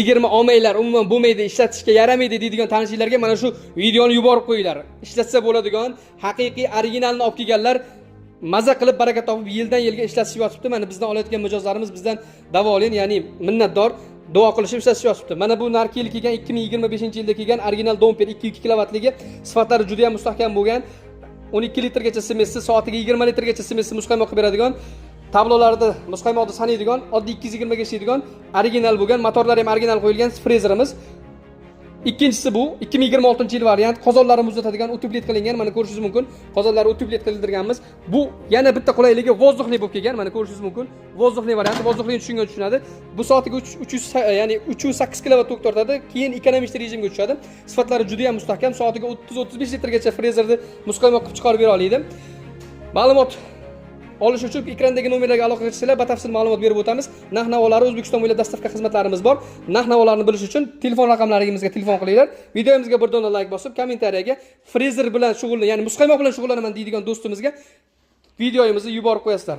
20 olmaylar, umuman bo'lmaydi, ishlatishga yaramaydi deydigan tanishlarga mana shu videoni yuborib qo'yinglar. Ishlatsa bo'ladigan, haqiqiy originalni olib kelganlar maza qilib baraka topib yildan yilga ishlatishib yotibdi. Mana bizdan olayotgan mijozlarimiz bizdan davolayın, ya'ni minnatdor, duo qilishib ishlatishib yotibdi. Mana bu Narkel kelgan 2025-yilda kelgan original Domper 2 kilovattligi, sifatlari juda ham mustahkam bo'lgan. 12 litrgacha simesi, soatiga 20 litrgacha simesi muzqaymoq beradigan, tablolarida muzqaymoqni sanaydigan, oddiy 220 ga ishlaydigan, original bo'lgan, motorlari ham original qo'yilgan frezerimiz. Ikkinchisi bu 2026-yil variant, qozonlari muzlatadigan, utublet qilingan, mana ko'rishingiz mumkin. Qozonlari utublet qildirganmiz. Bu yana bitta qulayligi vozdухli bo'lib kelgan, mana ko'rishingiz mumkin. Vozdухli variant, vozdухlikni tushungan tushunadi. Bu soatiga 300 ya'ni 308 kilovat tok tortadi, keyin ekonomik rejimga tushadi. Sifatlari juda ham mustahkam, soatiga 30-35 litrgacha frezerni muzqaymoq qilib chiqarib bera oladi. Ma'lumot olish uchun ekrandagi nomerlarga aloqa qilsanglar batafsil ma'lumot berib o'tamiz. Narx-navolari O'zbekiston bo'ylab dastavka xizmatlarimiz bor. Narx-navolarni bilish uchun telefon raqamlarimizga telefon qilinglar. Videomizga bir dona like bosib, kommentariyaga frezer bilan shug'ullan, ya'ni muzqaymoq bilan shug'ullanaman deydigan do'stimizga videomizni yuborib qo'yasizlar.